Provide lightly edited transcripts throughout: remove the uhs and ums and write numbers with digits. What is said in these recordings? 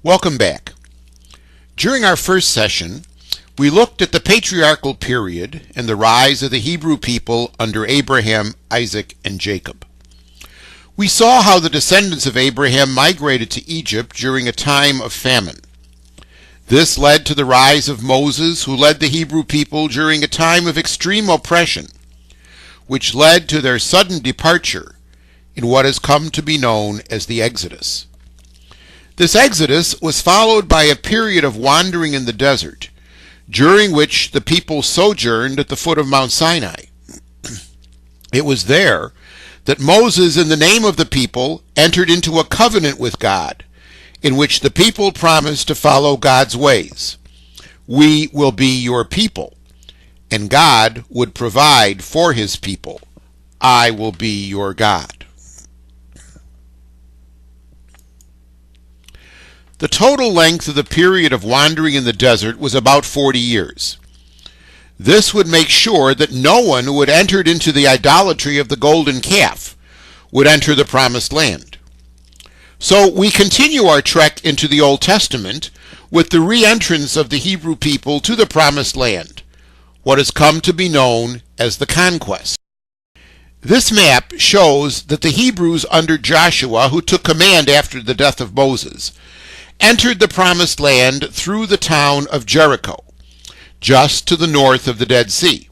Welcome back. During our first session, we looked at the patriarchal period and the rise of the Hebrew people under Abraham, Isaac, and Jacob. We saw how the descendants of Abraham migrated to Egypt during a time of famine. This led to the rise of Moses, who led the Hebrew people during a time of extreme oppression, which led to their sudden departure in what has come to be known as the Exodus. This Exodus was followed by a period of wandering in the desert, during which the people sojourned at the foot of Mount Sinai. It was there that Moses, in the name of the people, entered into a covenant with God, in which the people promised to follow God's ways. We will be your people, and God would provide for his people. I will be your God. The total length of the period of wandering in the desert was about 40 years. This would make sure that no one who had entered into the idolatry of the golden calf would enter the promised land. So we continue our trek into the Old Testament with the re-entrance of the Hebrew people to the promised land, what has come to be known as the Conquest. This map shows that the Hebrews under Joshua, who took command after the death of Moses, entered the promised land through the town of Jericho, just to the north of the Dead Sea.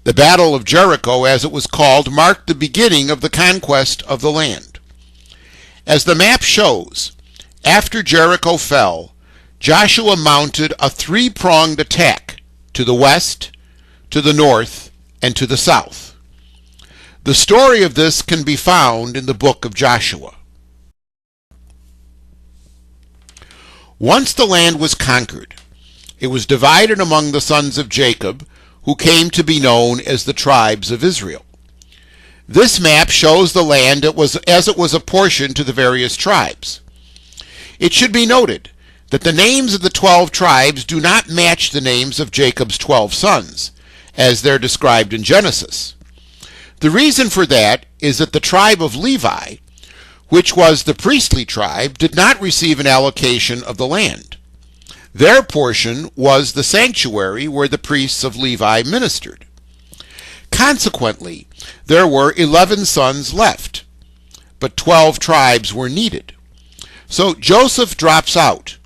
The Battle of Jericho, as it was called, marked the beginning of the conquest of the land. As the map shows, after Jericho fell, Joshua mounted a three-pronged attack to the west, to the north, and to the south. The story of this can be found in the book of Joshua. Once the land was conquered, it was divided among the sons of Jacob, who came to be known as the tribes of Israel. This map shows the land as it was apportioned to the various tribes. It should be noted that the names of the 12 tribes do not match the names of Jacob's 12 sons, as they're described in Genesis. The reason for that is that the tribe of Levi, which was the priestly tribe, did not receive an allocation of the land. Their portion was the sanctuary where the priests of Levi ministered. Consequently, there were 11 sons left, but 12 tribes were needed. So Joseph drops out,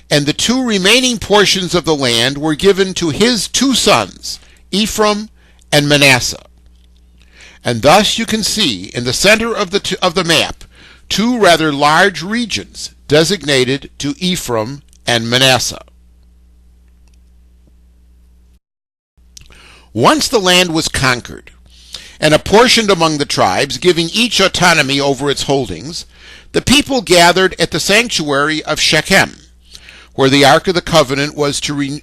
and the two remaining portions of the land were given to his two sons, Ephraim and Manasseh. And thus you can see in the center of the map two rather large regions designated to Ephraim and Manasseh. Once the land was conquered and apportioned among the tribes, giving each autonomy over its holdings, the people gathered at the sanctuary of Shechem, where the Ark of the Covenant was to renew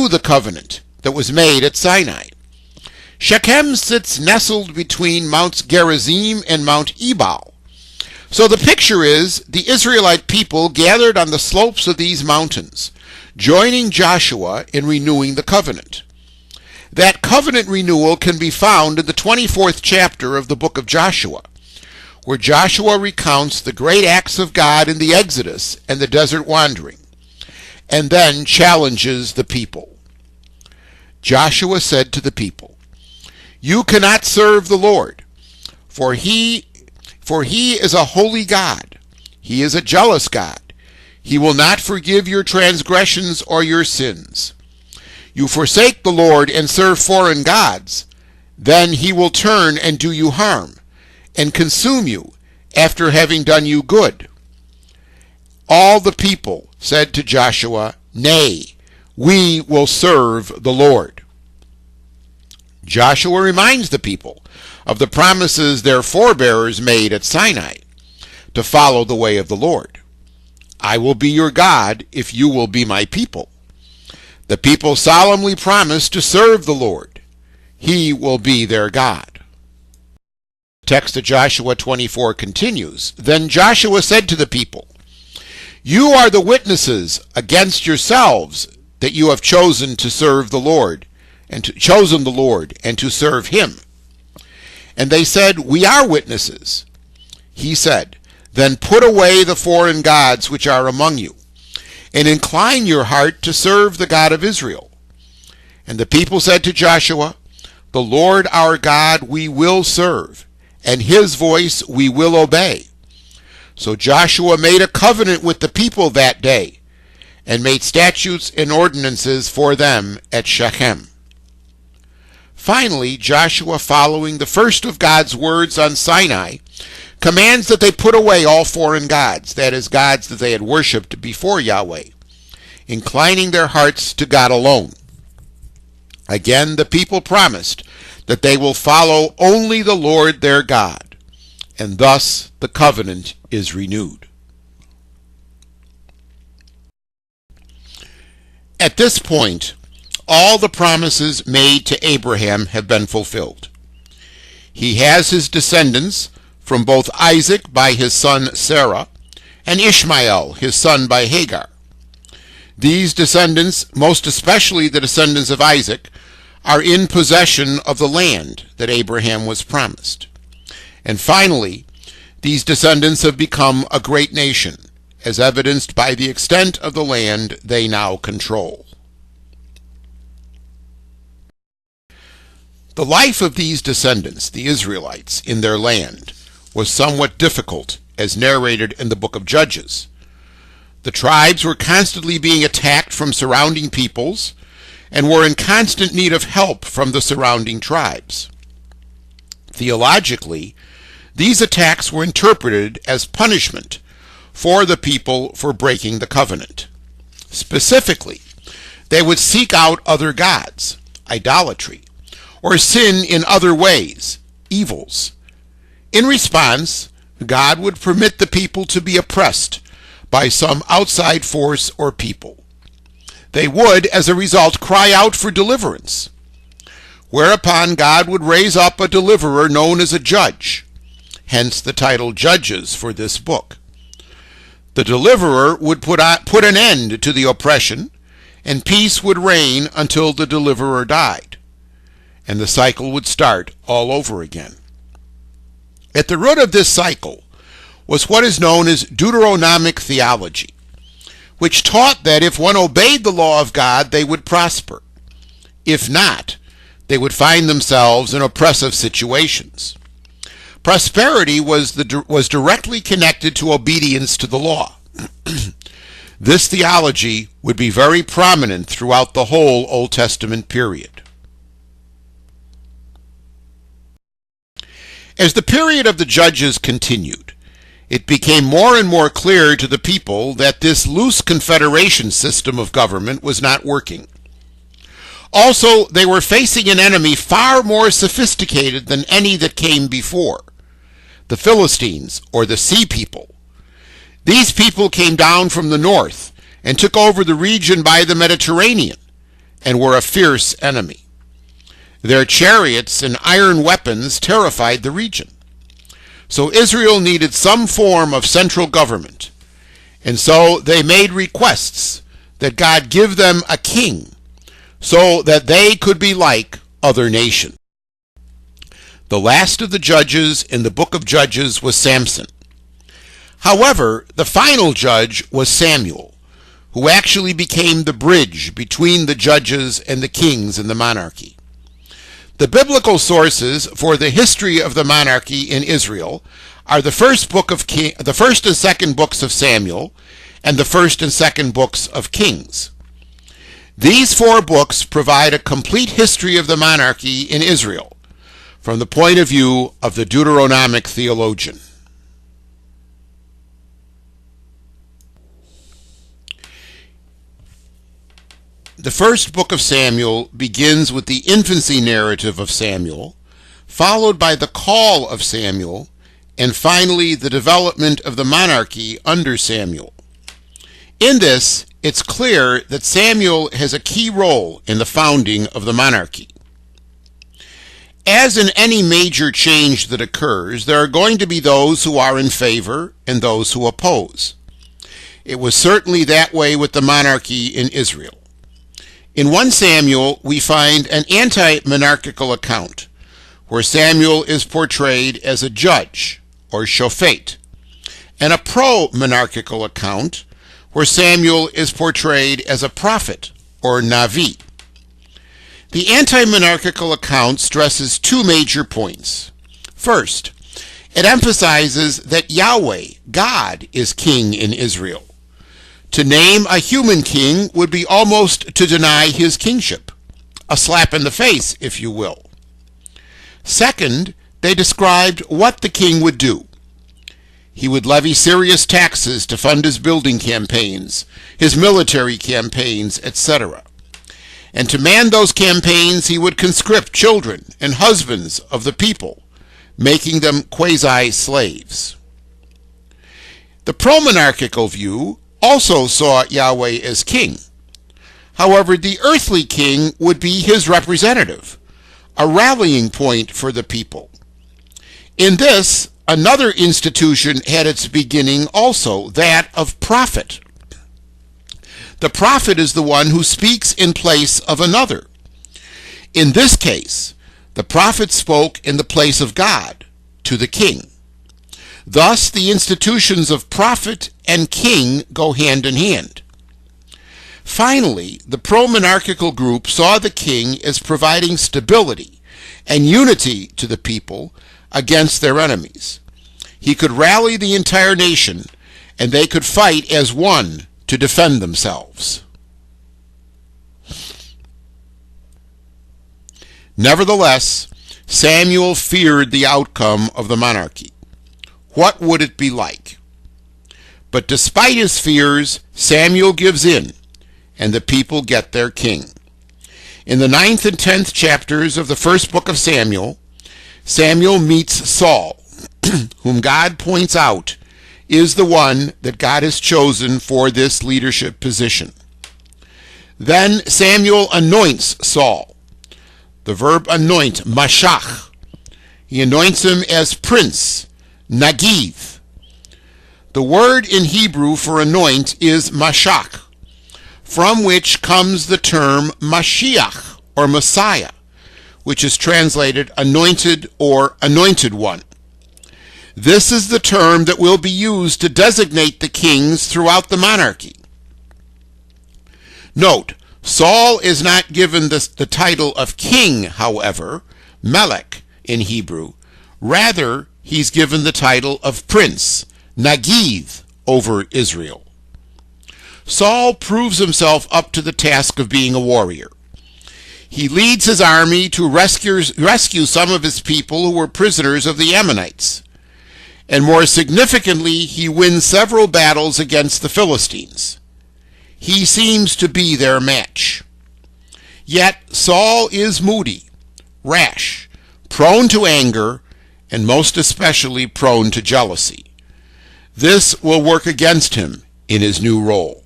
the covenant that was made at Sinai. Shechem sits nestled between Mount Gerizim and Mount Ebal. So the picture is the Israelite people gathered on the slopes of these mountains, joining Joshua in renewing the covenant. That covenant renewal can be found in the 24th chapter of the book of Joshua, where Joshua recounts the great acts of God in the Exodus and the desert wandering, and then challenges the people. Joshua said to the people, "You cannot serve the Lord, for he is a holy God. He is a jealous God. He will not forgive your transgressions or your sins. You forsake the Lord and serve foreign gods, then he will turn and do you harm, and consume you after having done you good." All the people said to Joshua, "Nay, we will serve the Lord." Joshua reminds the people of the promises their forebears made at Sinai to follow the way of the Lord. "I will be your God if you will be my people." The people solemnly promised to serve the Lord. He will be their God. The text of Joshua 24 continues. Then Joshua said to the people, "You are the witnesses against yourselves that you have chosen to serve the Lord, and to serve him." And they said, "We are witnesses." He said, Then put away the foreign gods which are among you, and incline your heart to serve the God of Israel. And the people said to Joshua, The Lord our God we will serve, and his voice we will obey. So Joshua made a covenant with the people that day, and made statutes and ordinances for them at Shechem. Finally, Joshua, following the first of God's words on Sinai, commands that they put away all foreign gods, that is, gods that they had worshipped before Yahweh, inclining their hearts to God alone. Again, the people promised that they will follow only the Lord their God, and thus the covenant is renewed. At this point, all the promises made to Abraham have been fulfilled. He has his descendants from both Isaac by his son Sarah and Ishmael, his son by Hagar. These descendants, most especially the descendants of Isaac, are in possession of the land that Abraham was promised. And finally, these descendants have become a great nation, as evidenced by the extent of the land they now control. The life of these descendants, the Israelites, in their land was somewhat difficult, as narrated in the book of Judges. The tribes were constantly being attacked from surrounding peoples and were in constant need of help from the surrounding tribes. Theologically, these attacks were interpreted as punishment for the people for breaking the covenant. Specifically, they would seek out other gods, idolatry, or sin in other ways, evils. In response, God would permit the people to be oppressed by some outside force or people. They would, as a result, cry out for deliverance, whereupon God would raise up a deliverer known as a judge, hence the title Judges for this book. The deliverer would put an end to the oppression, and peace would reign until the deliverer died, and the cycle would start all over again. At the root of this cycle was what is known as Deuteronomic Theology, which taught that if one obeyed the law of God, they would prosper. If not, they would find themselves in oppressive situations. Prosperity was directly connected to obedience to the law. This theology would be very prominent throughout the whole Old Testament period. As the period of the Judges continued, it became more and more clear to the people that this loose confederation system of government was not working. Also, they were facing an enemy far more sophisticated than any that came before, the Philistines, or the Sea People. These people came down from the north and took over the region by the Mediterranean and were a fierce enemy. Their chariots and iron weapons terrified the region. So Israel needed some form of central government, and so they made requests that God give them a king so that they could be like other nations. The last of the judges in the book of Judges was Samson. However, the final judge was Samuel, who actually became the bridge between the judges and the kings in the monarchy. The biblical sources for the history of the monarchy in Israel are the first and second books of Samuel and the first and second books of Kings. These four books provide a complete history of the monarchy in Israel from the point of view of the Deuteronomic theologian. The first book of Samuel begins with the infancy narrative of Samuel, followed by the call of Samuel, and finally the development of the monarchy under Samuel. In this, it's clear that Samuel has a key role in the founding of the monarchy. As in any major change that occurs, there are going to be those who are in favor and those who oppose. It was certainly that way with the monarchy in Israel. In 1 Samuel, we find an anti-monarchical account, where Samuel is portrayed as a judge, or shofet, and a pro-monarchical account where Samuel is portrayed as a prophet or Navi. The anti-monarchical account stresses two major points. First, it emphasizes that Yahweh, God, is king in Israel. To name a human king would be almost to deny his kingship, a slap in the face, if you will. Second, they described what the king would do. He would levy serious taxes to fund his building campaigns, his military campaigns, etc. And to man those campaigns, he would conscript children and husbands of the people, making them quasi-slaves. The pro-monarchical view also saw Yahweh as king. However, the earthly king would be his representative, a rallying point for the people. In this, another institution had its beginning also, that of prophet. The prophet is the one who speaks in place of another. In this case, the prophet spoke in the place of God to the king. Thus, the institutions of prophet and king go hand in hand. Finally, the pro-monarchical group saw the king as providing stability and unity to the people against their enemies. He could rally the entire nation, and they could fight as one to defend themselves. Nevertheless, Samuel feared the outcome of the monarchy. What would it be like? But despite his fears, Samuel gives in, and the people get their king. In the 9th and 10th chapters of the first book of Samuel, Samuel meets Saul, whom God points out is the one that God has chosen for this leadership position. Then Samuel anoints Saul. The verb anoint, mashach. He anoints him as prince, Nagith. The word in Hebrew for anoint is mashach, from which comes the term Mashiach, or Messiah, which is translated anointed or anointed one. This is the term that will be used to designate the kings throughout the monarchy. Note, Saul is not given the title of king, however, Melech in Hebrew. Rather, he's given the title of prince, Nagith, over Israel. Saul proves himself up to the task of being a warrior. He leads his army to rescue some of his people who were prisoners of the Ammonites. And more significantly, he wins several battles against the Philistines. He seems to be their match. Yet Saul is moody, rash, prone to anger, and most especially prone to jealousy. This will work against him in his new role.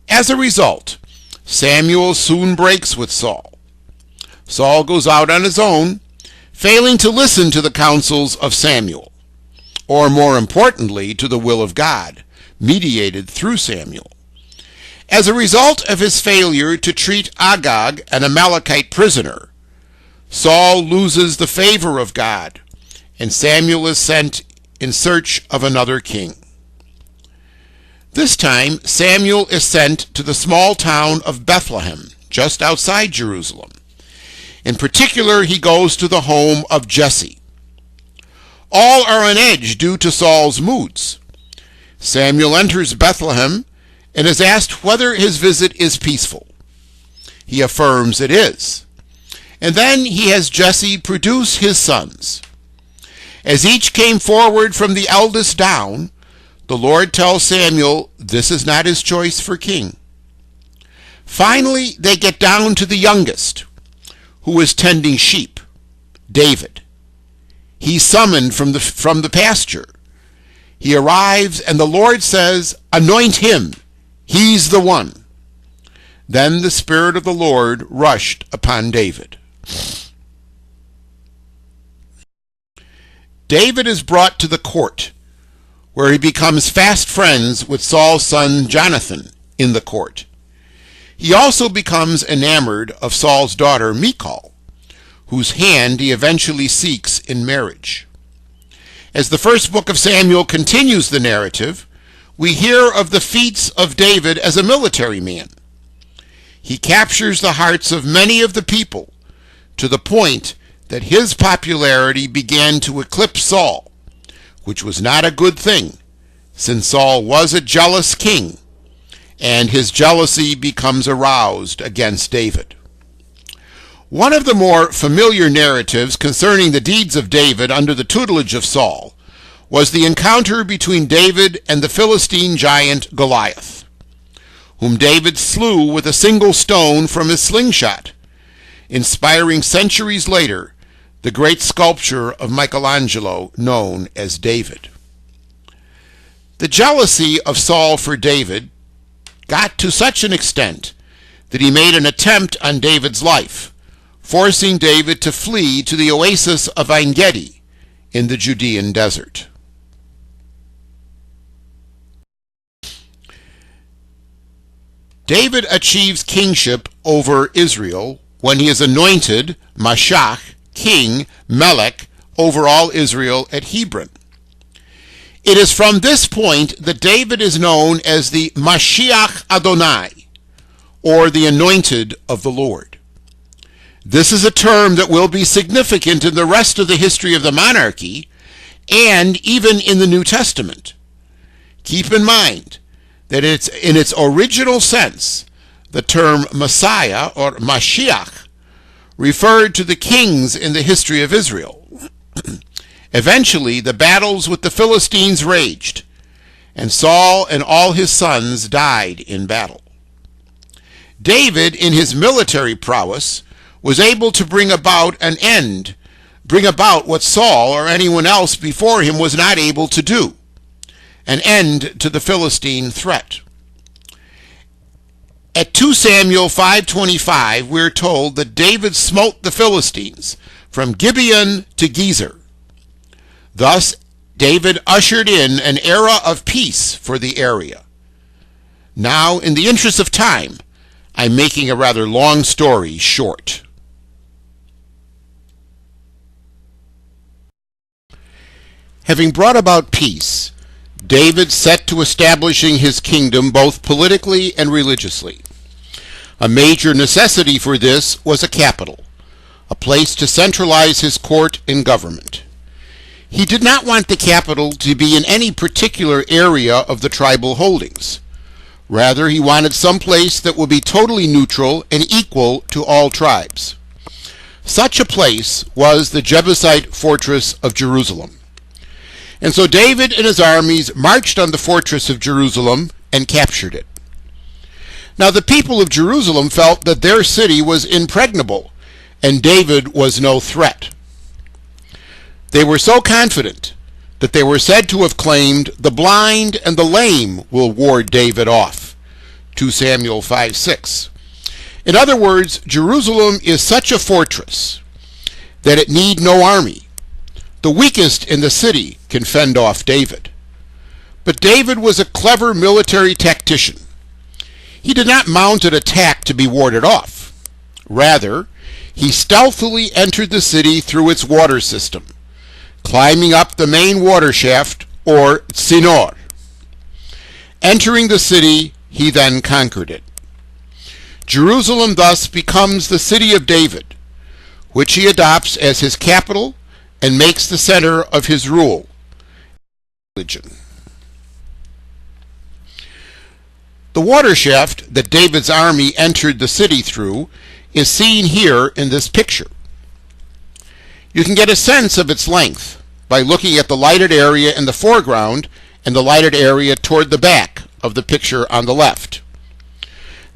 As a result, Samuel soon breaks with Saul. Saul goes out on his own, failing to listen to the counsels of Samuel, or more importantly, to the will of God, mediated through Samuel. As a result of his failure to treat Agag, an Amalekite prisoner, Saul loses the favor of God, and Samuel is sent in search of another king. This time, Samuel is sent to the small town of Bethlehem, just outside Jerusalem. In particular, he goes to the home of Jesse. All are on edge due to Saul's moods. Samuel enters Bethlehem and is asked whether his visit is peaceful. He affirms it is. And then he has Jesse produce his sons. As each came forward from the eldest down, the Lord tells Samuel this is not his choice for king. Finally, they get down to the youngest, who is tending sheep, David. He's summoned from the pasture. He arrives, and the Lord says, "Anoint him. He's the one." Then the Spirit of the Lord rushed upon David. David is brought to the court, where he becomes fast friends with Saul's son Jonathan in the court. He also becomes enamored of Saul's daughter Michal, whose hand he eventually seeks in marriage. As the first book of Samuel continues the narrative, we hear of the feats of David as a military man. He captures the hearts of many of the people to the point that his popularity began to eclipse Saul, which was not a good thing, since Saul was a jealous king, and his jealousy becomes aroused against David. One of the more familiar narratives concerning the deeds of David under the tutelage of Saul was the encounter between David and the Philistine giant Goliath, whom David slew with a single stone from his slingshot, inspiring centuries later the great sculpture of Michelangelo known as David. The jealousy of Saul for David got to such an extent that he made an attempt on David's life, forcing David to flee to the oasis of En-Gedi in the Judean desert. David achieves kingship over Israel when he is anointed Mashach, king, Melech, over all Israel at Hebron. It is from this point that David is known as the Mashiach Adonai, or the anointed of the Lord. This is a term that will be significant in the rest of the history of the monarchy and even in the New Testament. Keep in mind that in its original sense, the term Messiah or Mashiach referred to the kings in the history of Israel. Eventually, the battles with the Philistines raged, and Saul and all his sons died in battle. David, in his military prowess, was able to bring about what Saul or anyone else before him was not able to do, an end to the Philistine threat. At 2 Samuel 5:25, we're told that David smote the Philistines from Gibeon to Gezer. Thus, David ushered in an era of peace for the area. Now, in the interest of time, I'm making a rather long story short. Having brought about peace, David set to establishing his kingdom both politically and religiously. A major necessity for this was a capital, a place to centralize his court and government. He did not want the capital to be in any particular area of the tribal holdings. Rather, he wanted some place that would be totally neutral and equal to all tribes. Such a place was the Jebusite fortress of Jerusalem. And so David and his armies marched on the fortress of Jerusalem and captured it. Now the people of Jerusalem felt that their city was impregnable, and David was no threat. They were so confident that they were said to have claimed, "The blind and the lame will ward David off." 2 Samuel 5:6. In other words, Jerusalem is such a fortress that it need no army. The weakest in the city can fend off David. But David was a clever military tactician. He did not mount an attack to be warded off. Rather, he stealthily entered the city through its water system, climbing up the main water shaft, or Tsinor. Entering the city, he then conquered it. Jerusalem thus becomes the city of David, which he adopts as his capital and makes the center of his rule. Religion. The water shaft that David's army entered the city through is seen here in this picture. You can get a sense of its length by looking at the lighted area in the foreground and the lighted area toward the back of the picture on the left.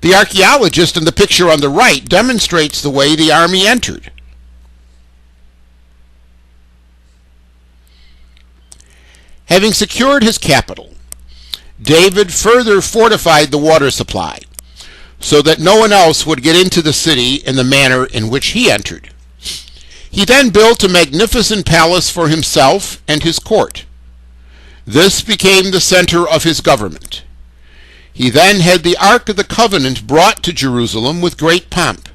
The archaeologist in the picture on the right demonstrates the way the army entered. Having secured his capital, David further fortified the water supply so that no one else would get into the city in the manner in which he entered. He then built a magnificent palace for himself and his court. This became the center of his government. He then had the Ark of the Covenant brought to Jerusalem with great pomp.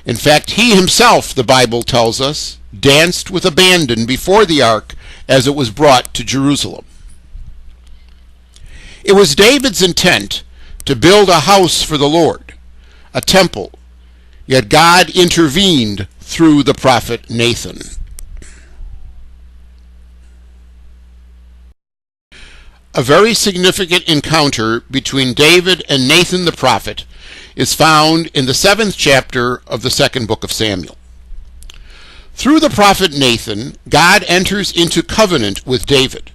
In fact, he himself, the Bible tells us, danced with abandon before the ark as it was brought to Jerusalem. It was David's intent to build a house for the Lord, a temple, yet God intervened through the prophet Nathan. A very significant encounter between David and Nathan the prophet is found in the 7th chapter of the 2nd book of Samuel. Through the prophet Nathan, God enters into covenant with David,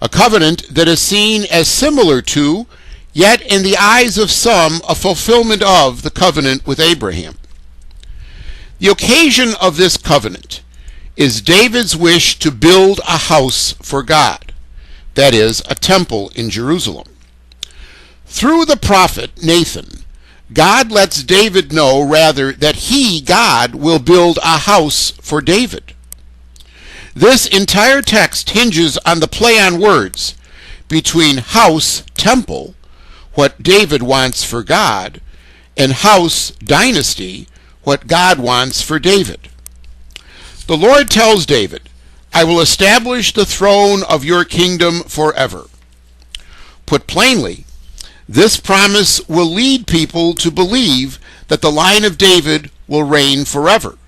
a covenant that is seen as similar to, yet in the eyes of some, a fulfillment of the covenant with Abraham. The occasion of this covenant is David's wish to build a house for God, that is, a temple in Jerusalem. Through the prophet Nathan, God lets David know, rather, that he, God, will build a house for David. This entire text hinges on the play on words between house, temple, what David wants for God, and house, dynasty, what God wants for David. The Lord tells David, "I will establish the throne of your kingdom forever." Put plainly, this promise will lead people to believe that the line of David will reign forever.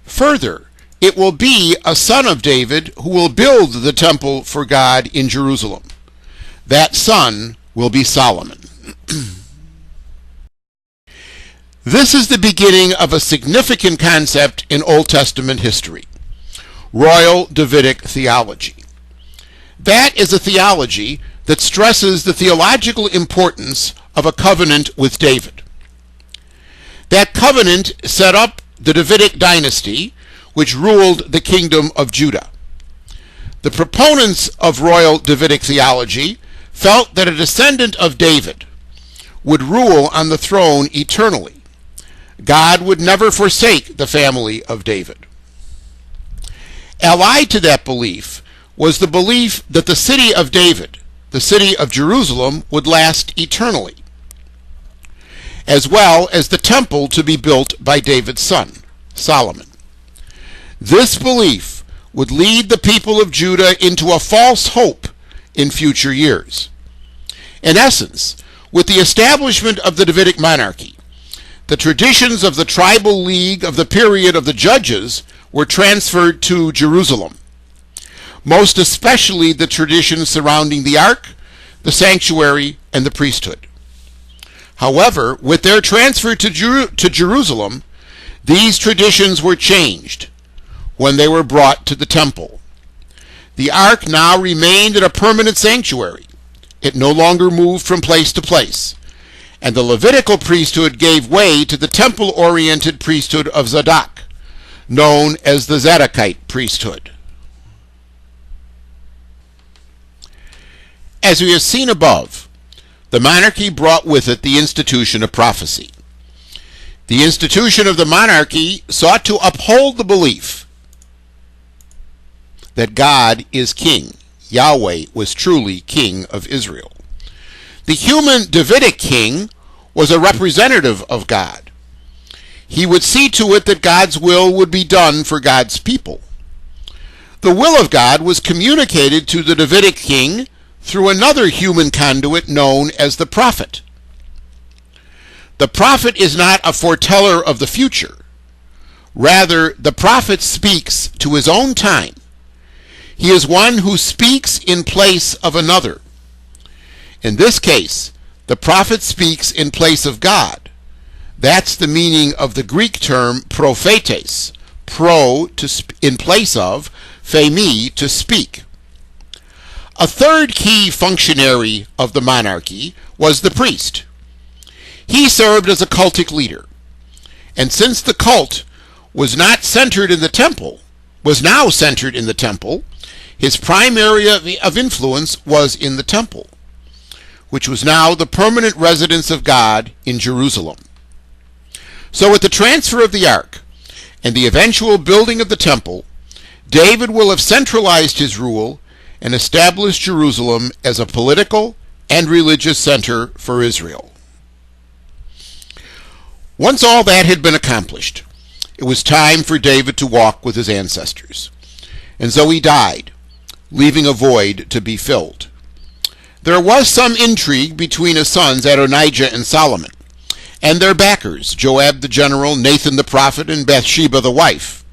Further, it will be a son of David who will build the temple for God in Jerusalem. That son will be Solomon. This is the beginning of a significant concept in Old Testament history: royal Davidic theology. That is a theology that stresses the theological importance of a covenant with David. That covenant set up the Davidic dynasty, which ruled the kingdom of Judah. The proponents of royal Davidic theology felt that a descendant of David would rule on the throne eternally. God would never forsake the family of David. Allied to that belief was the belief that the city of David, the city of Jerusalem, would last eternally, as well as the temple to be built by David's son, Solomon. This belief would lead the people of Judah into a false hope in future years. In essence, with the establishment of the Davidic monarchy, the traditions of the tribal league of the period of the judges were transferred to Jerusalem, most especially the traditions surrounding the ark, the sanctuary, and the priesthood. However, with their transfer to Jerusalem, these traditions were changed when they were brought to the temple. The ark now remained in a permanent sanctuary. It no longer moved from place to place, and the Levitical priesthood gave way to the temple-oriented priesthood of Zadok, known as the Zadokite priesthood. As we have seen above, the monarchy brought with it the institution of prophecy. The institution of the monarchy sought to uphold the belief that God is king. Yahweh was truly king of Israel. The human Davidic king was a representative of God. He would see to it that God's will would be done for God's people. The will of God was communicated to the Davidic king through another human conduit known as the prophet. The prophet is not a foreteller of the future. Rather, the prophet speaks to his own time. He is one who speaks in place of another. In this case, the prophet speaks in place of God. That's the meaning of the Greek term prophetes. Pro, in place of, phemi, to speak. A third key functionary of the monarchy was the priest. He served as a cultic leader. And since the cult was now centered in the temple, his prime area of influence was in the temple, which was now the permanent residence of God in Jerusalem. So with the transfer of the ark and the eventual building of the temple, David will have centralized his rule and established Jerusalem as a political and religious center for Israel. Once all that had been accomplished, it was time for David to walk with his ancestors. and so he died, leaving a void to be filled. There was some intrigue between his sons Adonijah and Solomon, and their backers, Joab the general, Nathan the prophet, and Bathsheba the wife.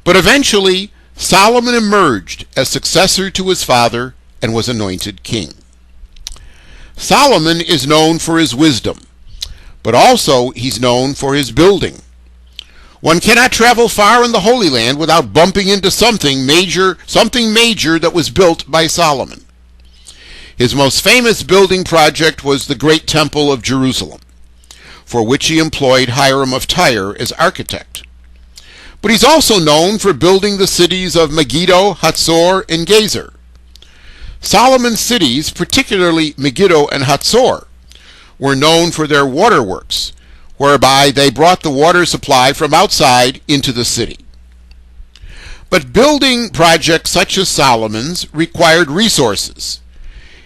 But eventually, Solomon emerged as successor to his father and was anointed king. Solomon is known for his wisdom, but also he's known for his building. One cannot travel far in the Holy Land without bumping into something major that was built by Solomon. His most famous building project was the Great Temple of Jerusalem, for which he employed Hiram of Tyre as architect. But he's also known for building the cities of Megiddo, Hatzor, and Gezer. Solomon's cities, particularly Megiddo and Hatzor, were known for their waterworks, whereby they brought the water supply from outside into the city. But building projects such as Solomon's required resources.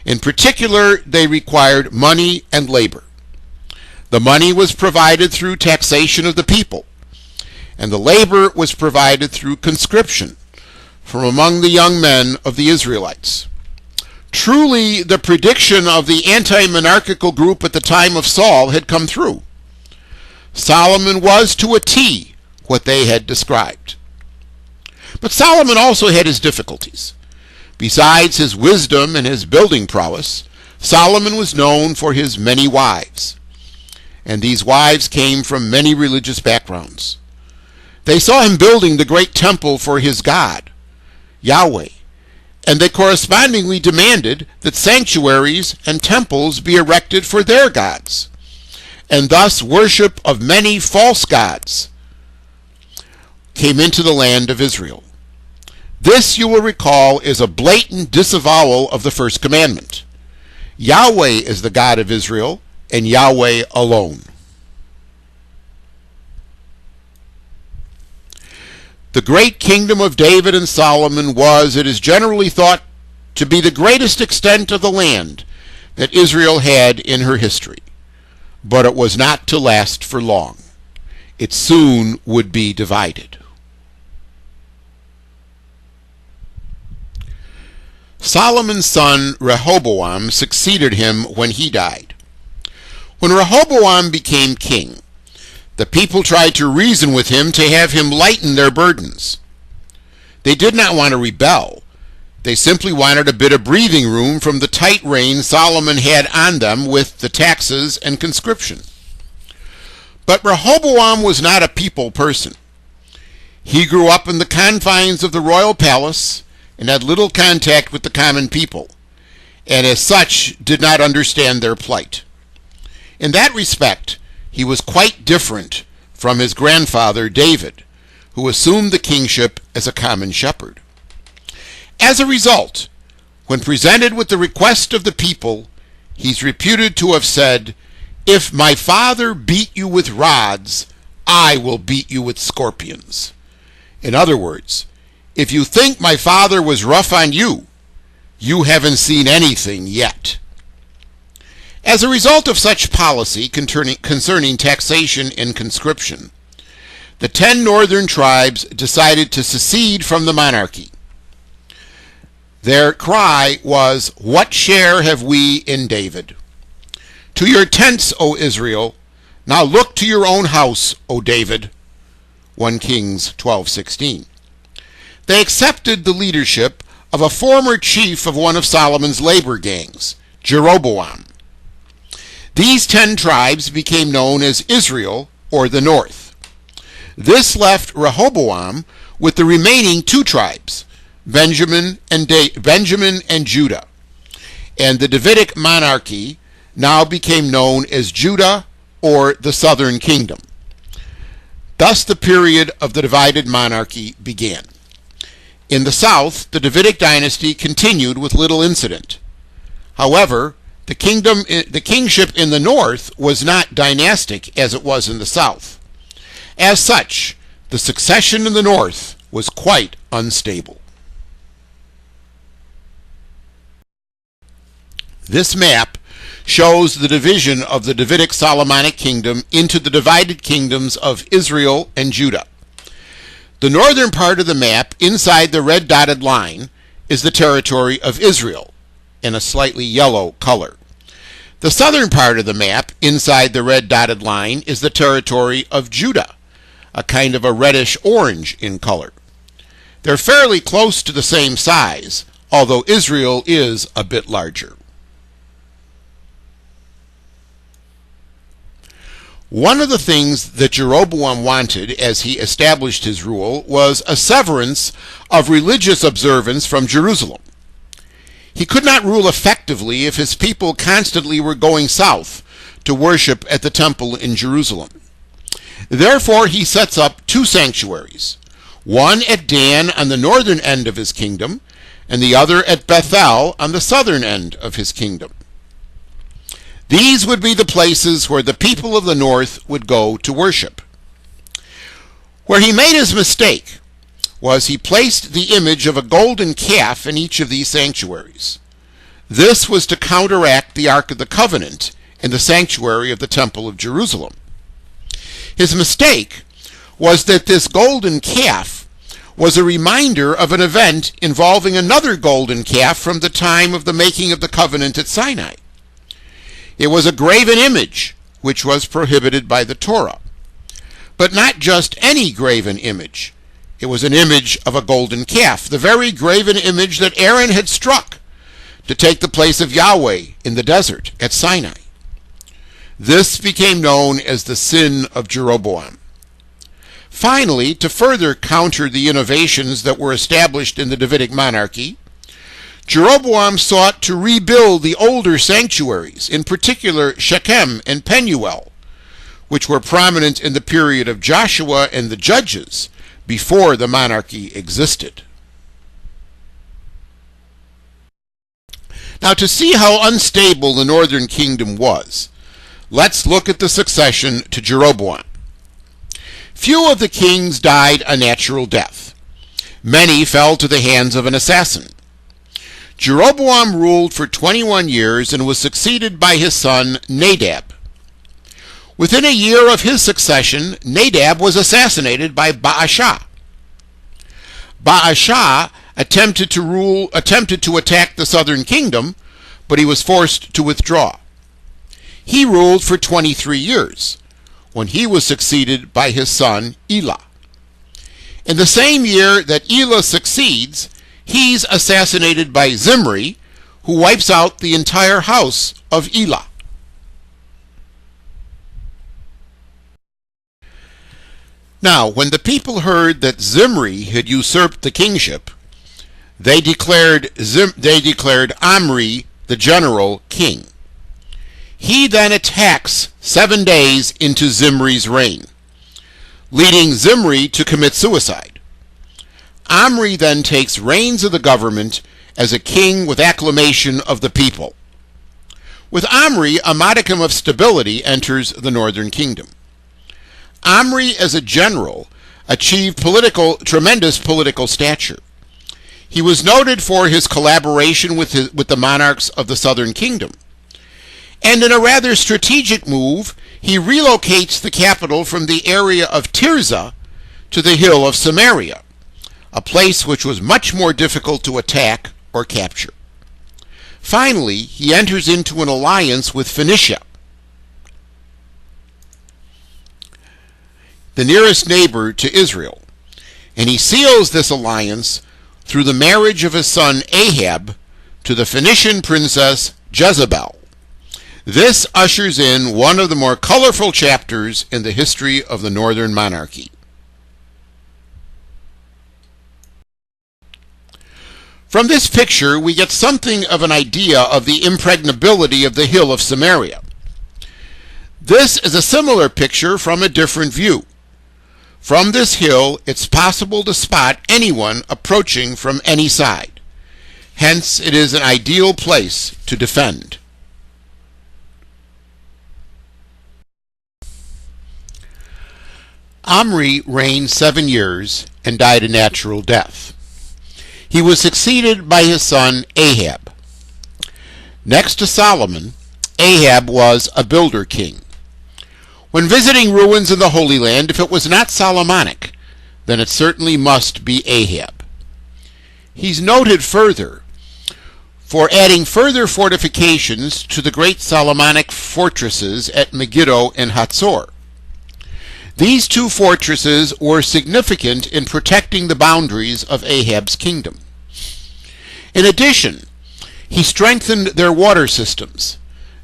In particular, they required money and labor. The money was provided through taxation of the people, and the labor was provided through conscription from among the young men of the Israelites. Truly, the prediction of the anti-monarchical group at the time of Saul had come true. Solomon was to a T what they had described. But Solomon also had his difficulties. Besides his wisdom and his building prowess, Solomon was known for his many wives. And these wives came from many religious backgrounds. They saw him building the great temple for his God, Yahweh, and they correspondingly demanded that sanctuaries and temples be erected for their gods, and thus worship of many false gods came into the land of Israel. This, you will recall, is a blatant disavowal of the first commandment. Yahweh is the God of Israel, and Yahweh alone. The great kingdom of David and Solomon was, it is generally thought, to be the greatest extent of the land that Israel had in her history. But it was not to last for long. It soon would be divided. Solomon's son Rehoboam succeeded him when he died. When Rehoboam became king, the people tried to reason with him to have him lighten their burdens. They did not want to rebel. They simply wanted a bit of breathing room from the tight rein Solomon had on them with the taxes and conscription. But Rehoboam was not a people person. He grew up in the confines of the royal palace and had little contact with the common people, and as such did not understand their plight. In that respect, he was quite different from his grandfather David, who assumed the kingship as a common shepherd. As a result, when presented with the request of the people, he's reputed to have said, "If my father beat you with rods, I will beat you with scorpions." In other words, if you think my father was rough on you, you haven't seen anything yet. As a result of such policy concerning taxation and conscription, the 10 northern tribes decided to secede from the monarchy. Their cry was, "What share have we in David? To your tents, O Israel! Now look to your own house, O David." 1 Kings 12:16. They accepted the leadership of a former chief of one of Solomon's labor gangs, Jeroboam. These 10 tribes became known as Israel, or the North. This left Rehoboam with the remaining 2 tribes, Benjamin and Judah, and the Davidic monarchy now became known as Judah, or the Southern Kingdom. Thus the period of the divided monarchy began. In the south, the Davidic dynasty continued with little incident. However, the kingship in the north was not dynastic as it was in the south. As such, the succession in the north was quite unstable. This map shows the division of the Davidic Solomonic kingdom into the divided kingdoms of Israel and Judah. The northern part of the map, inside the red dotted line, is the territory of Israel, in a slightly yellow color. The southern part of the map, inside the red dotted line, is the territory of Judah, a kind of a reddish-orange in color. They're fairly close to the same size, although Israel is a bit larger. One of the things that Jeroboam wanted as he established his rule was a severance of religious observance from Jerusalem. He could not rule effectively if his people constantly were going south to worship at the temple in Jerusalem. Therefore, he sets up two sanctuaries, one at Dan on the northern end of his kingdom, and the other at Bethel on the southern end of his kingdom. These would be the places where the people of the north would go to worship. Where he made his mistake was he placed the image of a golden calf in each of these sanctuaries. This was to counteract the Ark of the Covenant in the sanctuary of the Temple of Jerusalem. His mistake was that this golden calf was a reminder of an event involving another golden calf from the time of the making of the covenant at Sinai. It was a graven image, which was prohibited by the Torah. But not just any graven image. It was an image of a golden calf, the very graven image that Aaron had struck to take the place of Yahweh in the desert at Sinai. This became known as the Sin of Jeroboam. Finally, to further counter the innovations that were established in the Davidic monarchy, Jeroboam sought to rebuild the older sanctuaries, in particular Shechem and Penuel, which were prominent in the period of Joshua and the Judges before the monarchy existed. Now, to see how unstable the northern kingdom was, let's look at the succession to Jeroboam. Few of the kings died a natural death. Many fell to the hands of an assassin. Jeroboam ruled for 21 years and was succeeded by his son Nadab. Within a year of his succession, Nadab was assassinated by Baasha. Baasha attempted to attack the southern kingdom, but he was forced to withdraw. He ruled for 23 years, when he was succeeded by his son Elah. In the same year that Elah succeeds, he's assassinated by Zimri, who wipes out the entire house of Elah. Now, when the people heard that Zimri had usurped the kingship, they declared Omri the general king. He then attacks 7 days into Zimri's reign, leading Zimri to commit suicide. Omri then takes reins of the government as a king with acclamation of the people. With Omri, a modicum of stability enters the northern kingdom. Omri, as a general, achieved tremendous political stature. He was noted for his collaboration with the monarchs of the southern kingdom. And in a rather strategic move, he relocates the capital from the area of Tirzah to the Hill of Samaria, a place which was much more difficult to attack or capture. Finally, he enters into an alliance with Phoenicia, the nearest neighbor to Israel, and he seals this alliance through the marriage of his son Ahab to the Phoenician princess Jezebel. This ushers in one of the more colorful chapters in the history of the northern monarchy. From this picture, we get something of an idea of the impregnability of the Hill of Samaria. This is a similar picture from a different view. From this hill, it's possible to spot anyone approaching from any side. Hence, it is an ideal place to defend. Omri reigned 7 years and died a natural death. He was succeeded by his son Ahab. Next to Solomon, Ahab was a builder king. When visiting ruins in the Holy Land, if it was not Solomonic, then it certainly must be Ahab. He's noted further for adding further fortifications to the great Solomonic fortresses at Megiddo and Hatzor. These two fortresses were significant in protecting the boundaries of Ahab's kingdom. In addition, he strengthened their water systems,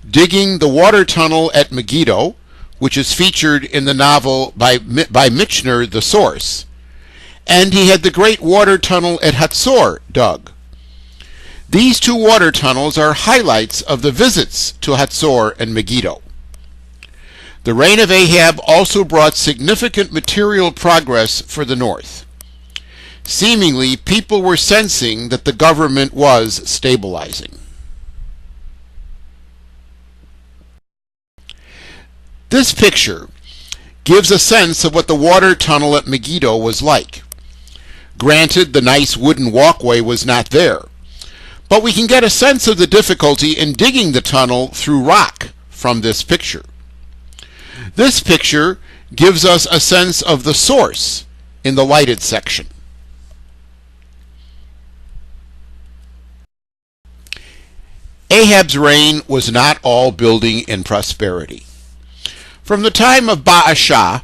digging the water tunnel at Megiddo, which is featured in the novel by Michener, The Source, and he had the great water tunnel at Hatzor dug. These two water tunnels are highlights of the visits to Hatzor and Megiddo. The reign of Ahab also brought significant material progress for the north. Seemingly, people were sensing that the government was stabilizing. This picture gives a sense of what the water tunnel at Megiddo was like. Granted, the nice wooden walkway was not there, but we can get a sense of the difficulty in digging the tunnel through rock from this picture. This picture gives us a sense of the source in the lighted section. Ahab's reign was not all building and prosperity. From the time of Baasha,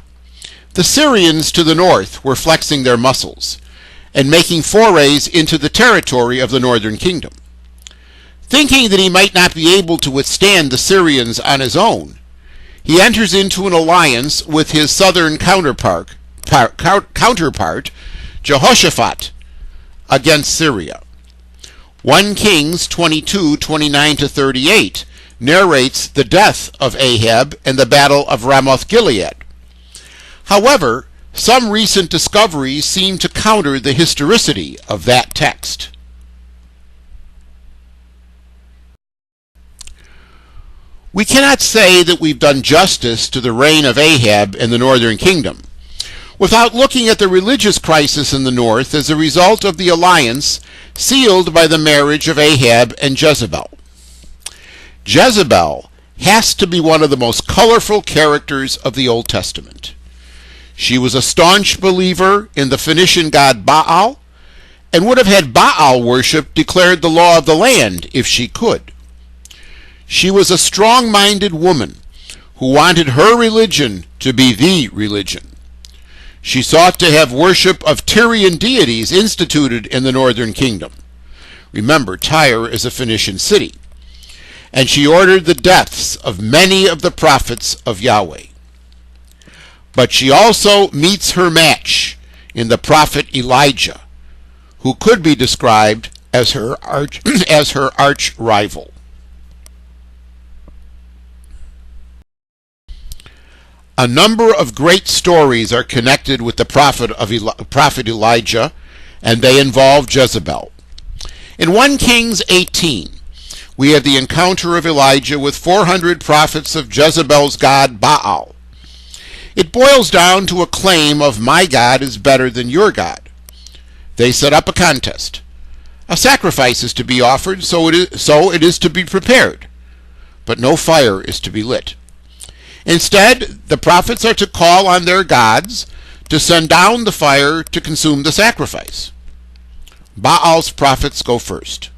the Syrians to the north were flexing their muscles and making forays into the territory of the northern kingdom. Thinking that he might not be able to withstand the Syrians on his own, he enters into an alliance with his southern counterpart Jehoshaphat, against Syria. 1 Kings 22:29-38 narrates the death of Ahab and the battle of Ramoth-Gilead. However, some recent discoveries seem to counter the historicity of that text. We cannot say that we've done justice to the reign of Ahab in the northern kingdom without looking at the religious crisis in the north as a result of the alliance sealed by the marriage of Ahab and Jezebel. Jezebel has to be one of the most colorful characters of the Old Testament. She was a staunch believer in the Phoenician god Baal and would have had Baal worship declared the law of the land if she could. She was a strong-minded woman who wanted her religion to be the religion. She sought to have worship of Tyrian deities instituted in the northern kingdom. Remember, Tyre is a Phoenician city. And she ordered the deaths of many of the prophets of Yahweh. But she also meets her match in the prophet Elijah, who could be described as her arch rival. A number of great stories are connected with the prophet Elijah, and they involve Jezebel. In 1 Kings 18, we have the encounter of Elijah with 400 prophets of Jezebel's god Baal. It boils down to a claim of "my God is better than your God." They set up a contest. A sacrifice is to be offered, so it is to be prepared, but no fire is to be lit. Instead, the prophets are to call on their gods to send down the fire to consume the sacrifice. Baal's prophets go first.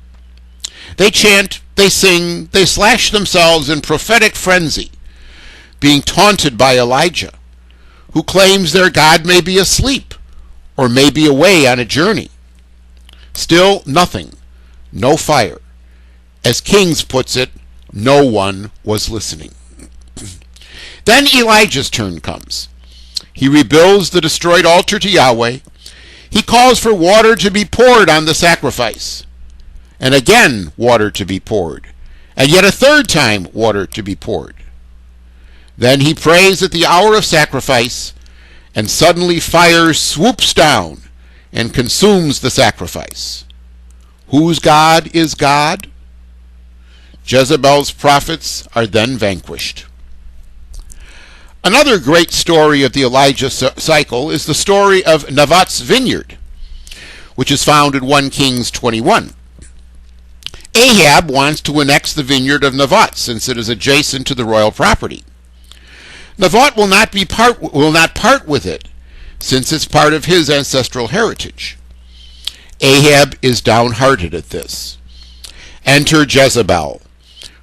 They chant, they sing, they slash themselves in prophetic frenzy, being taunted by Elijah, who claims their God may be asleep or may be away on a journey. Still nothing, no fire. As Kings puts it, no one was listening. Then Elijah's turn comes. He rebuilds the destroyed altar to Yahweh. He calls for water to be poured on the sacrifice, and again water to be poured, and yet a third time water to be poured. Then he prays at the hour of sacrifice, and suddenly fire swoops down and consumes the sacrifice. Whose God is God? Jezebel's prophets are then vanquished. Another great story of the Elijah cycle is the story of Naboth's vineyard, which is found in 1 Kings 21. Ahab wants to annex the vineyard of Naboth since it is adjacent to the royal property. Naboth will not part with it, since it's part of his ancestral heritage. Ahab is downhearted at this. Enter Jezebel,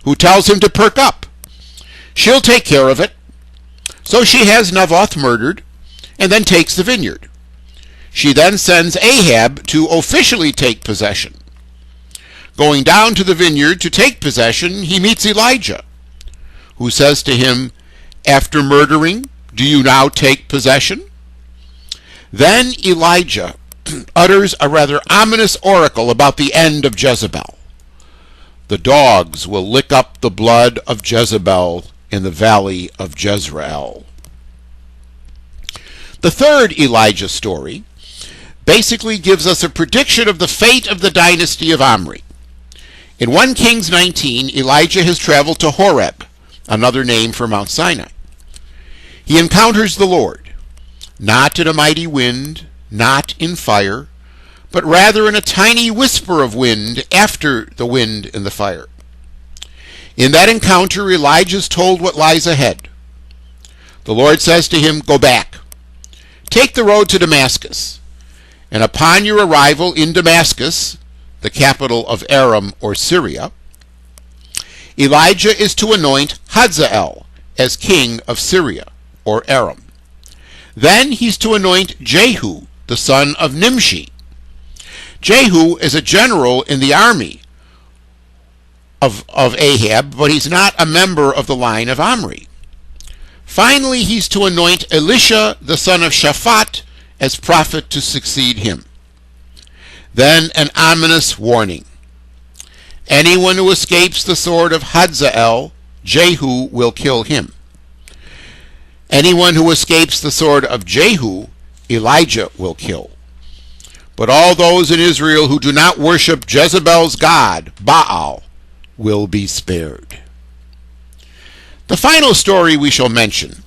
who tells him to perk up. She'll take care of it. So she has Naboth murdered and then takes the vineyard. She then sends Ahab to officially take possession. Going down to the vineyard to take possession, he meets Elijah, who says to him, "After murdering, do you now take possession?" Then Elijah utters a rather ominous oracle about the end of Jezebel. The dogs will lick up the blood of Jezebel in the valley of Jezreel. The third Elijah story basically gives us a prediction of the fate of the dynasty of Omri. In 1 Kings 19, Elijah has traveled to Horeb, another name for Mount Sinai. He encounters the Lord, not in a mighty wind, not in fire, but rather in a tiny whisper of wind after the wind and the fire. In that encounter, Elijah is told what lies ahead. The Lord says to him, "Go back. Take the road to Damascus, and upon your arrival in Damascus, the capital of Aram or Syria, Elijah is to anoint Hazael as king of Syria or Aram. Then he's to anoint Jehu, the son of Nimshi. Jehu is a general in the army of Ahab, but he's not a member of the line of Omri. Finally, he's to anoint Elisha, the son of Shaphat, as prophet to succeed him. Then an ominous warning. Anyone who escapes the sword of Hazael, Jehu will kill him. Anyone who escapes the sword of Jehu, Elijah will kill. But all those in Israel who do not worship Jezebel's god, Baal, will be spared." The final story we shall mention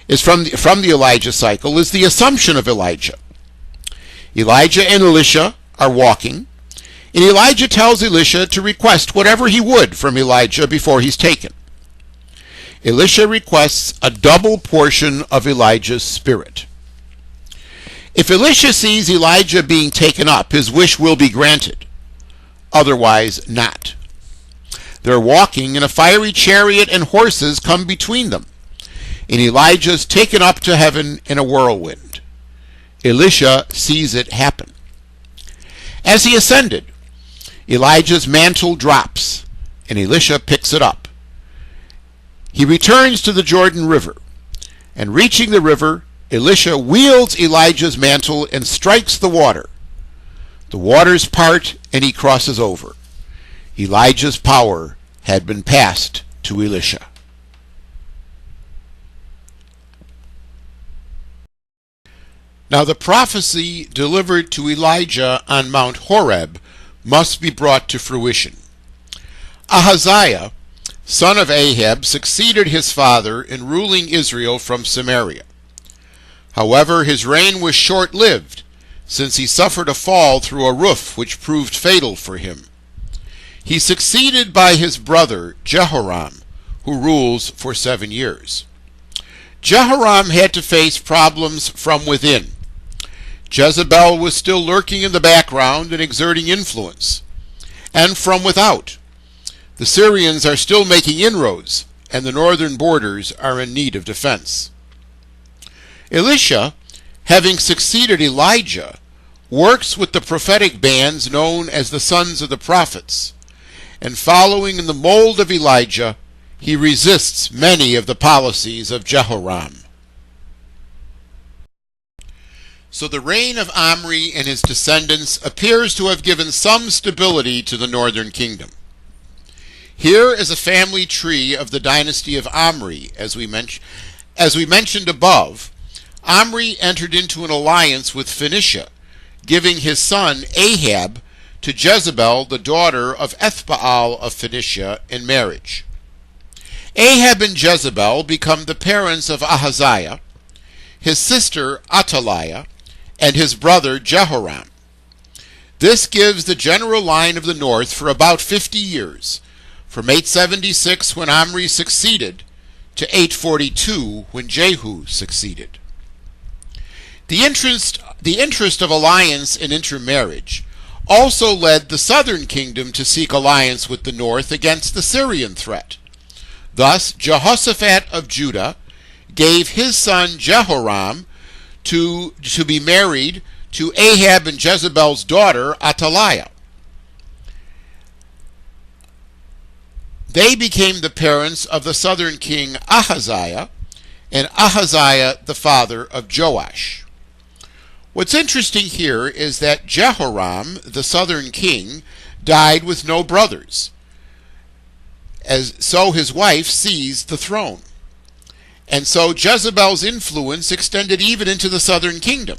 is from the Elijah cycle is the Assumption of Elijah. Elijah and Elisha are walking, and Elijah tells Elisha to request whatever he would from Elijah before he's taken. Elisha requests a double portion of Elijah's spirit. If Elisha sees Elijah being taken up, his wish will be granted. Otherwise, not. They're walking, and a fiery chariot and horses come between them, and Elijah's taken up to heaven in a whirlwind. Elisha sees it happen. As he ascended, Elijah's mantle drops, and Elisha picks it up. He returns to the Jordan River, and reaching the river, Elisha wields Elijah's mantle and strikes the water. The waters part, and he crosses over. Elijah's power had been passed to Elisha. Now the prophecy delivered to Elijah on Mount Horeb must be brought to fruition. Ahaziah, son of Ahab, succeeded his father in ruling Israel from Samaria. However, his reign was short-lived, since he suffered a fall through a roof which proved fatal for him. He succeeded by his brother Jehoram, who rules for 7 years. Jehoram had to face problems from within. Jezebel was still lurking in the background and exerting influence. And from without. The Syrians are still making inroads, and the northern borders are in need of defense. Elisha, having succeeded Elijah, works with the prophetic bands known as the Sons of the Prophets, and following in the mold of Elijah, he resists many of the policies of Jehoram. So the reign of Omri and his descendants appears to have given some stability to the northern kingdom. Here is a family tree of the dynasty of Omri. As we mentioned above, Omri entered into an alliance with Phoenicia, giving his son Ahab to Jezebel, the daughter of Ethbaal of Phoenicia, in marriage. Ahab and Jezebel become the parents of Ahaziah, his sister Athaliah, and his brother Jehoram. This gives the general line of the north for about 50 years, from 876 when Omri succeeded to 842 when Jehu succeeded. The interest of alliance and intermarriage also led the southern kingdom to seek alliance with the north against the Syrian threat. Thus, Jehoshaphat of Judah gave his son Jehoram to be married to Ahab and Jezebel's daughter Athaliah. They became the parents of the southern king Ahaziah, and Ahaziah the father of Joash. What's interesting here is that Jehoram, the southern king, died with no brothers, so his wife seized the throne. And so Jezebel's influence extended even into the southern kingdom.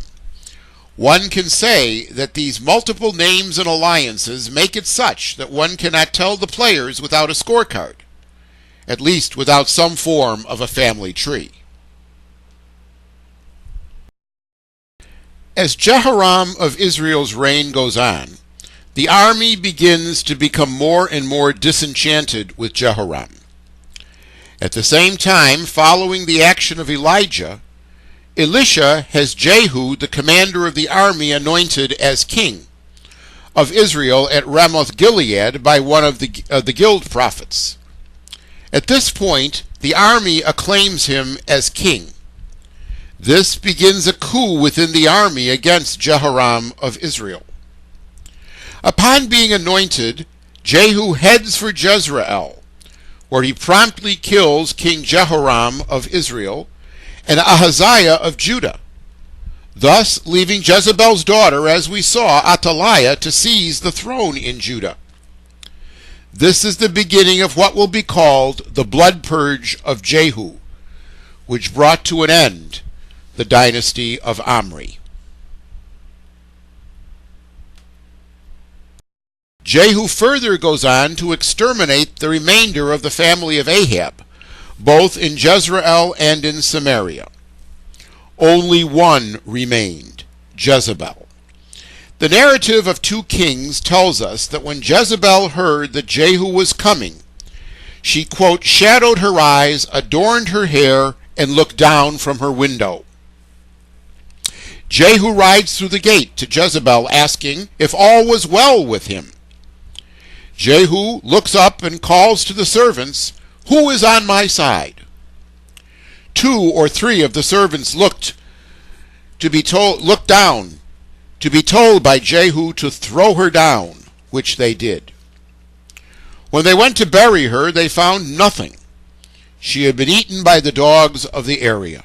One can say that these multiple names and alliances make it such that one cannot tell the players without a scorecard, at least without some form of a family tree. As Jehoram of Israel's reign goes on, the army begins to become more and more disenchanted with Jehoram. At the same time, following the action of Elijah, Elisha has Jehu, the commander of the army, anointed as king of Israel at Ramoth Gilead by one of the guild prophets. At this point, the army acclaims him as king. This begins a coup within the army against Jehoram of Israel. Upon being anointed, Jehu heads for Jezreel, where he promptly kills King Jehoram of Israel and Ahaziah of Judah, thus leaving Jezebel's daughter, as we saw, Athaliah, to seize the throne in Judah. This is the beginning of what will be called the blood purge of Jehu, which brought to an end the Dynasty of Omri. Jehu further goes on to exterminate the remainder of the family of Ahab, both in Jezreel and in Samaria. Only one remained, Jezebel. The narrative of 2 Kings tells us that when Jezebel heard that Jehu was coming, she, quote, shadowed her eyes, adorned her hair, and looked down from her window. Jehu rides through the gate to Jezebel, asking if all was well with him. Jehu looks up and calls to the servants, "Who is on my side?" 2 or 3 of the servants looked down, to be told by Jehu to throw her down, which they did. When they went to bury her, they found nothing. She had been eaten by the dogs of the area.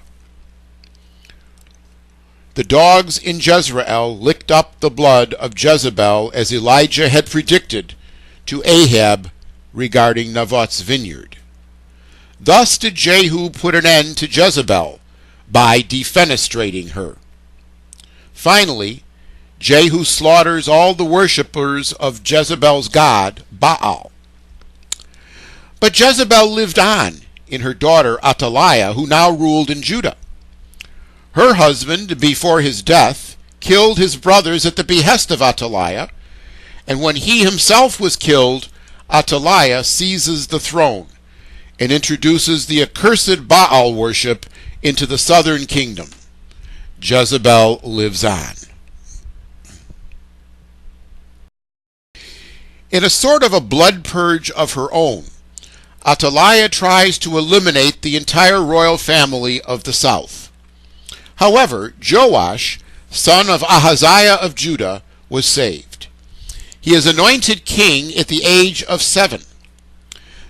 The dogs in Jezreel licked up the blood of Jezebel, as Elijah had predicted to Ahab regarding Naboth's vineyard. Thus did Jehu put an end to Jezebel by defenestrating her. Finally, Jehu slaughters all the worshippers of Jezebel's god, Baal. But Jezebel lived on in her daughter Athaliah, who now ruled in Judah. Her husband, before his death, killed his brothers at the behest of Athaliah, and when he himself was killed, Athaliah seizes the throne and introduces the accursed Baal worship into the southern kingdom. Jezebel lives on. In a sort of a blood purge of her own, Athaliah tries to eliminate the entire royal family of the south. However, Joash, son of Ahaziah of Judah, was saved. He is anointed king at the age of 7.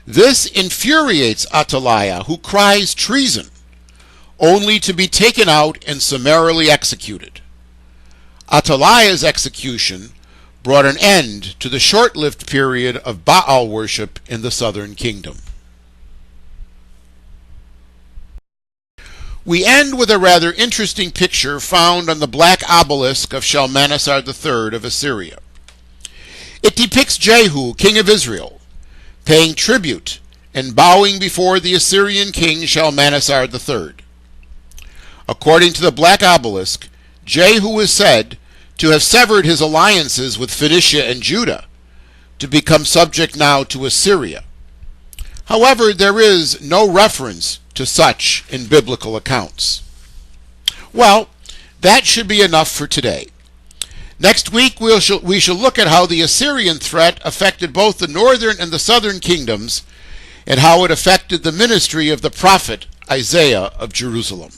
This infuriates Athaliah, who cries treason, only to be taken out and summarily executed. Athaliah's execution brought an end to the short-lived period of Baal worship in the southern kingdom. We end with a rather interesting picture found on the black obelisk of Shalmanaser III of Assyria. It depicts Jehu, king of Israel, paying tribute and bowing before the Assyrian king Shalmanaser III. According to the black obelisk, Jehu is said to have severed his alliances with Phoenicia and Judah to become subject now to Assyria. However, there is no reference to such in biblical accounts. Well, That should be enough for today. Next week we shall look at how the Assyrian threat affected both the northern and the southern kingdoms, and how it affected the ministry of the prophet Isaiah of Jerusalem.